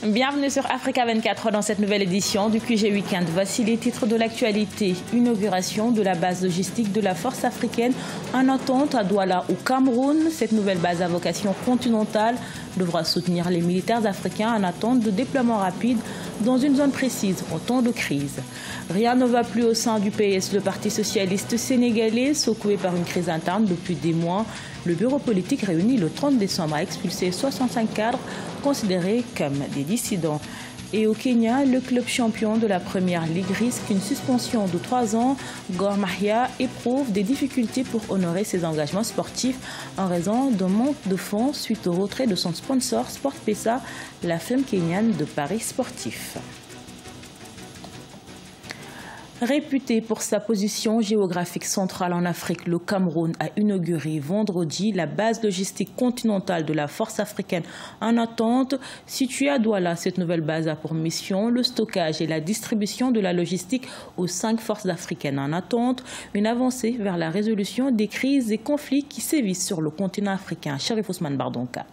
Bienvenue sur Africa 24 dans cette nouvelle édition du QG Weekend. Voici les titres de l'actualité. Inauguration de la base logistique de la force africaine en attente à Douala au Cameroun. Cette nouvelle base à vocation continentale devra soutenir les militaires africains en attente de déploiement rapide dans une zone précise en temps de crise. Rien ne va plus au sein du PS. Le Parti socialiste sénégalais, secoué par une crise interne depuis des mois, le bureau politique réuni le 30 décembre a expulsé 65 cadres considérés comme des dissidents. Et au Kenya, le club champion de la Première Ligue risque une suspension de 3 ans. Gor Mahia éprouve des difficultés pour honorer ses engagements sportifs en raison d'un manque de fonds suite au retrait de son sponsor Sportpesa, la firme kenyane de paris sportifs. Réputé pour sa position géographique centrale en Afrique, le Cameroun a inauguré vendredi la base logistique continentale de la force africaine en attente. Située à Douala, cette nouvelle base a pour mission le stockage et la distribution de la logistique aux 5 forces africaines en attente, une avancée vers la résolution des crises et conflits qui sévissent sur le continent africain. Sherif Ousmane Bardonka.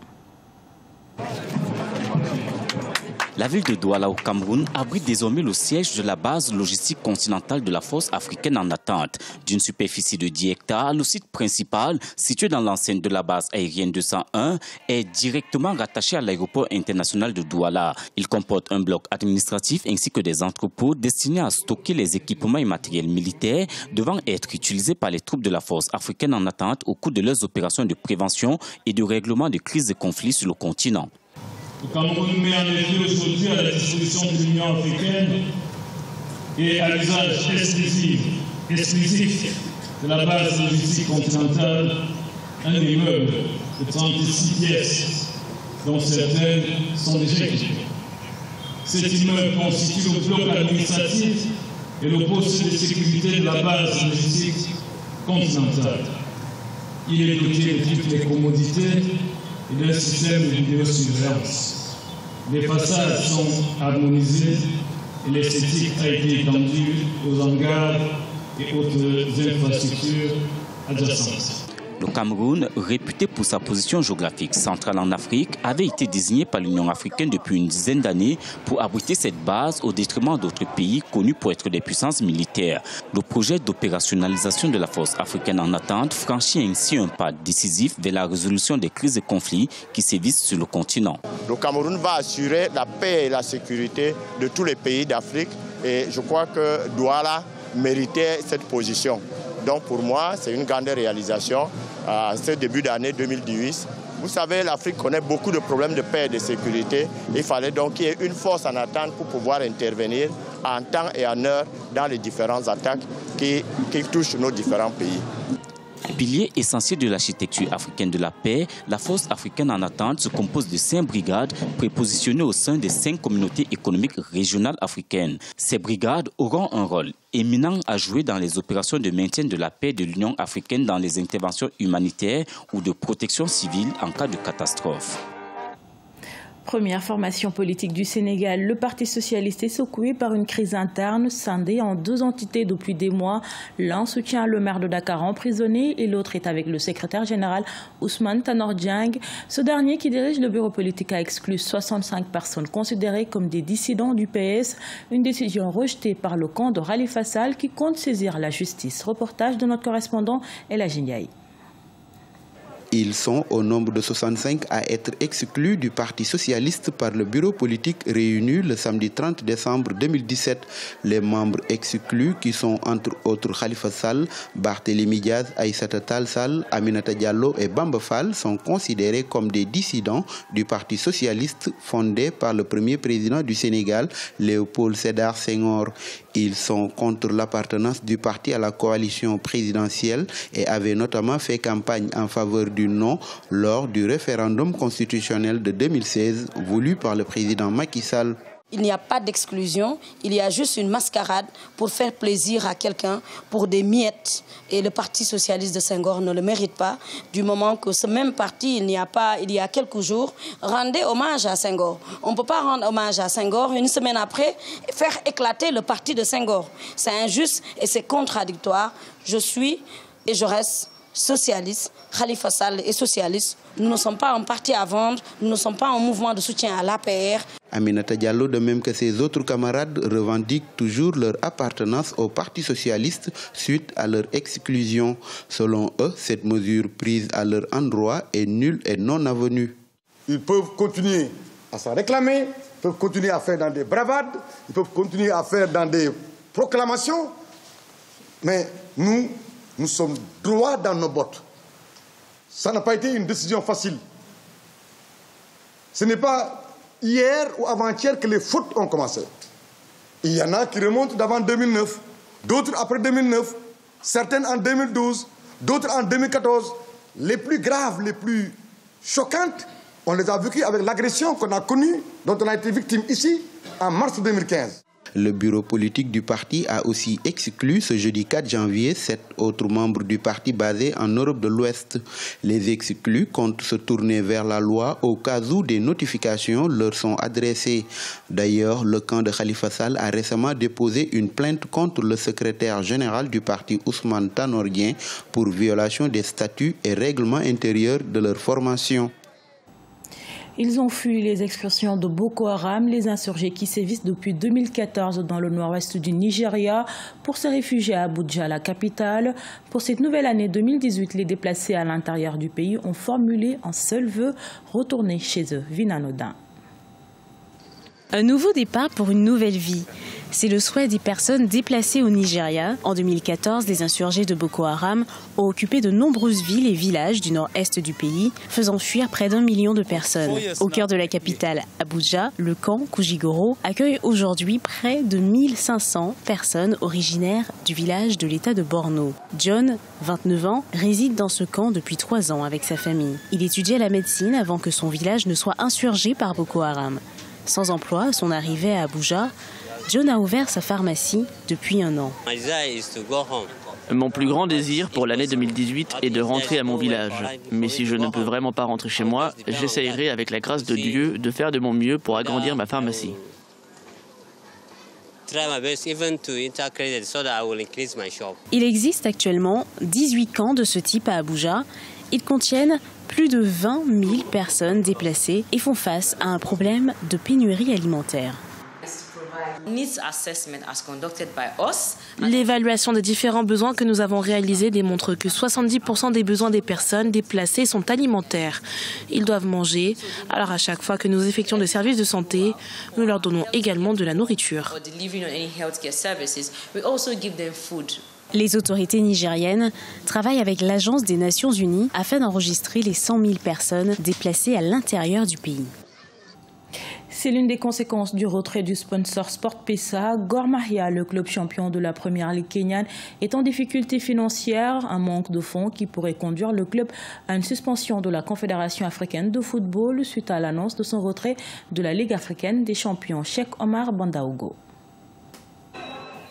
La ville de Douala au Cameroun abrite désormais le siège de la base logistique continentale de la force africaine en attente. D'une superficie de 10 hectares, le site principal, situé dans l'enceinte de la base aérienne 201, est directement rattaché à l'aéroport international de Douala. Il comporte un bloc administratif ainsi que des entrepôts destinés à stocker les équipements et matériels militaires devant être utilisés par les troupes de la force africaine en attente au cours de leurs opérations de prévention et de règlement de crises et conflits sur le continent. Le Cameroun met en effet aujourd'hui à la disposition de l'Union africaine et à l'usage exclusif de la base logistique continentale un immeuble de 36 pièces, dont certaines sont déjà équipées. Cet immeuble constitue le bloc administratif et le poste de sécurité de la base logistique continentale. Il est doté de toutes les commodités et d'un système de vidéosurveillance. Les façades sont harmonisées et l'esthétique a été étendue aux hangars et autres infrastructures adjacentes. Le Cameroun, réputé pour sa position géographique centrale en Afrique, avait été désigné par l'Union africaine depuis une dizaine d'années pour abriter cette base au détriment d'autres pays connus pour être des puissances militaires. Le projet d'opérationnalisation de la force africaine en attente franchit ainsi un pas décisif vers la résolution des crises et conflits qui sévissent sur le continent. Le Cameroun va assurer la paix et la sécurité de tous les pays d'Afrique et je crois que Douala méritait cette position. Donc pour moi, c'est une grande réalisation à ce début d'année 2018. Vous savez, l'Afrique connaît beaucoup de problèmes de paix et de sécurité. Il fallait donc qu'il y ait une force en attente pour pouvoir intervenir en temps et en heure dans les différentes attaques qui touchent nos différents pays. Pilier essentiel de l'architecture africaine de la paix, la force africaine en attente se compose de 5 brigades prépositionnées au sein des 5 communautés économiques régionales africaines. Ces brigades auront un rôle éminent à jouer dans les opérations de maintien de la paix de l'Union africaine dans les interventions humanitaires ou de protection civile en cas de catastrophe. Première formation politique du Sénégal, le Parti socialiste est secoué par une crise interne scindée en 2 entités depuis des mois. L'un soutient le maire de Dakar emprisonné et l'autre est avec le secrétaire général Ousmane Tanor Dieng. Ce dernier, qui dirige le bureau politique, a exclu 65 personnes considérées comme des dissidents du PS. Une décision rejetée par le camp de Khalifa Sall qui compte saisir la justice. Reportage de notre correspondant El Hadji Ndiaye. Ils sont au nombre de 65 à être exclus du Parti socialiste par le bureau politique réuni le samedi 30 décembre 2017. Les membres exclus, qui sont entre autres Khalifa Sall, Barthélémy Diaz, Aïssata Tall Sall, Aminata Diallo et Bamba Fall, sont considérés comme des dissidents du Parti socialiste fondé par le premier président du Sénégal, Léopold Sédar Senghor. Ils sont contre l'appartenance du parti à la coalition présidentielle et avaient notamment fait campagne en faveur du non lors du référendum constitutionnel de 2016 voulu par le président Macky Sall. Il n'y a pas d'exclusion, il y a juste une mascarade pour faire plaisir à quelqu'un pour des miettes. Et le Parti socialiste de Senghor ne le mérite pas, du moment que ce même parti, il y a quelques jours, rendait hommage à Senghor. On ne peut pas rendre hommage à Senghor une semaine après et faire éclater le parti de Senghor. C'est injuste et c'est contradictoire. Je suis et je reste socialiste. Khalifa Sall est socialiste. Nous ne sommes pas un parti à vendre, nous ne sommes pas un mouvement de soutien à l'APR. Aminata Diallo, de même que ses autres camarades, revendiquent toujours leur appartenance au Parti socialiste suite à leur exclusion. Selon eux, cette mesure prise à leur endroit est nulle et non avenue. Ils peuvent continuer à s'en réclamer, ils peuvent continuer à faire dans des bravades, ils peuvent continuer à faire dans des proclamations, mais nous sommes droits dans nos bottes. Ça n'a pas été une décision facile. Ce n'est pas hier ou avant-hier que les fautes ont commencé. Il y en a qui remontent d'avant 2009, d'autres après 2009, certaines en 2012, d'autres en 2014. Les plus graves, les plus choquantes, on les a vécues avec l'agression qu'on a connue, dont on a été victime ici, en mars 2015. Le bureau politique du parti a aussi exclu ce jeudi 4 janvier 7 autres membres du parti basés en Europe de l'Ouest. Les exclus comptent se tourner vers la loi au cas où des notifications leur sont adressées. D'ailleurs, le camp de Khalifa Sall a récemment déposé une plainte contre le secrétaire général du parti Ousmane Tanor Dieng pour violation des statuts et règlements intérieurs de leur formation. Ils ont fui les excursions de Boko Haram, les insurgés qui sévissent depuis 2014 dans le nord-ouest du Nigeria, pour se réfugier à Abuja, la capitale. Pour cette nouvelle année 2018, les déplacés à l'intérieur du pays ont formulé un seul vœu, retourner chez eux. Vinanodin. Un nouveau départ pour une nouvelle vie. C'est le souhait des personnes déplacées au Nigeria. En 2014, les insurgés de Boko Haram ont occupé de nombreuses villes et villages du nord-est du pays, faisant fuir près d'1 million de personnes. Au cœur de la capitale, Abuja, le camp Kujigoro accueille aujourd'hui près de 1500 personnes originaires du village de l'État de Borno. John, 29 ans, réside dans ce camp depuis 3 ans avec sa famille. Il étudiait la médecine avant que son village ne soit insurgé par Boko Haram. Sans emploi à son arrivée à Abuja, John a ouvert sa pharmacie depuis 1 an. Mon plus grand désir pour l'année 2018 est de rentrer à mon village. Mais si je ne peux vraiment pas rentrer chez moi, j'essayerai avec la grâce de Dieu de faire de mon mieux pour agrandir ma pharmacie. Il existe actuellement 18 camps de ce type à Abuja. Ils contiennent plus de 20 000 personnes déplacées et font face à un problème de pénurie alimentaire. L'évaluation des différents besoins que nous avons réalisés démontre que 70% des besoins des personnes déplacées sont alimentaires. Ils doivent manger, alors à chaque fois que nous effectuons des services de santé, nous leur donnons également de la nourriture. Les autorités nigériennes travaillent avec l'Agence des Nations Unies afin d'enregistrer les 100 000 personnes déplacées à l'intérieur du pays. C'est l'une des conséquences du retrait du sponsor SportPesa. Gor Mahia, le club champion de la première ligue kenyane, est en difficulté financière, un manque de fonds qui pourrait conduire le club à une suspension de la Confédération africaine de football suite à l'annonce de son retrait de la Ligue africaine des champions. Cheikh Omar Bandaogo.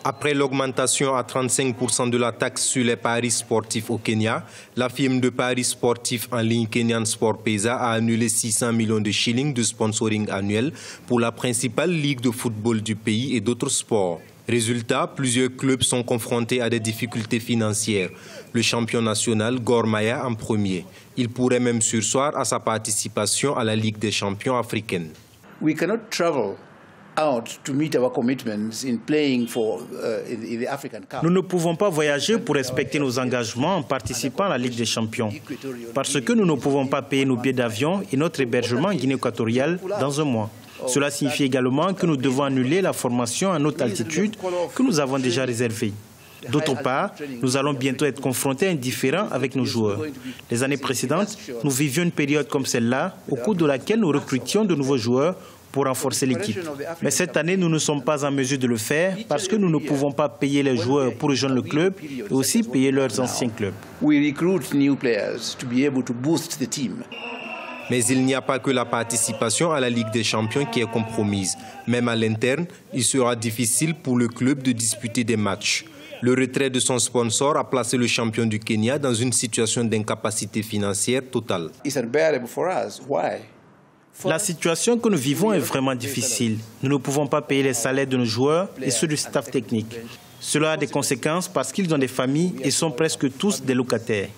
Après l'augmentation à 35% de la taxe sur les paris sportifs au Kenya, la firme de paris sportifs en ligne Kenyan SportPesa a annulé 600 millions de shillings de sponsoring annuel pour la principale ligue de football du pays et d'autres sports. Résultat, plusieurs clubs sont confrontés à des difficultés financières. Le champion national, Gor Mahia, en premier. Il pourrait même surseoir à sa participation à la Ligue des champions africaine. We cannot travel. Nous ne pouvons pas voyager pour respecter nos engagements en participant à la Ligue des Champions, parce que nous ne pouvons pas payer nos billets d'avion et notre hébergement en Guinée équatoriale dans 1 mois. Cela signifie également que nous devons annuler la formation à haute altitude que nous avons déjà réservée. D'autre part, nous allons bientôt être confrontés à un différend avec nos joueurs. Les années précédentes, nous vivions une période comme celle-là, au cours de laquelle nous recrutions de nouveaux joueurs pour renforcer l'équipe. Mais cette année, nous ne sommes pas en mesure de le faire parce que nous ne pouvons pas payer les joueurs pour rejoindre le club et aussi payer leurs anciens clubs. Mais il n'y a pas que la participation à la Ligue des Champions qui est compromise. Même à l'interne, il sera difficile pour le club de disputer des matchs. Le retrait de son sponsor a placé le champion du Kenya dans une situation d'incapacité financière totale. La situation que nous vivons est vraiment difficile. Nous ne pouvons pas payer les salaires de nos joueurs et ceux du staff technique. Cela a des conséquences parce qu'ils ont des familles et sont presque tous des locataires.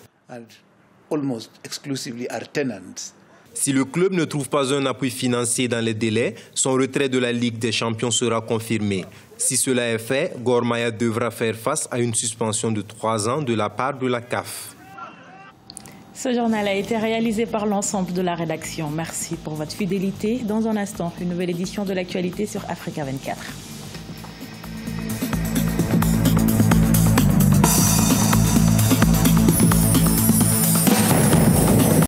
almost exclusively are tenants. Si le club ne trouve pas un appui financier dans les délais, son retrait de la Ligue des Champions sera confirmé. Si cela est fait, Gor Mahia devra faire face à une suspension de 3 ans de la part de la CAF. Ce journal a été réalisé par l'ensemble de la rédaction. Merci pour votre fidélité. Dans un instant, une nouvelle édition de l'actualité sur Africa 24.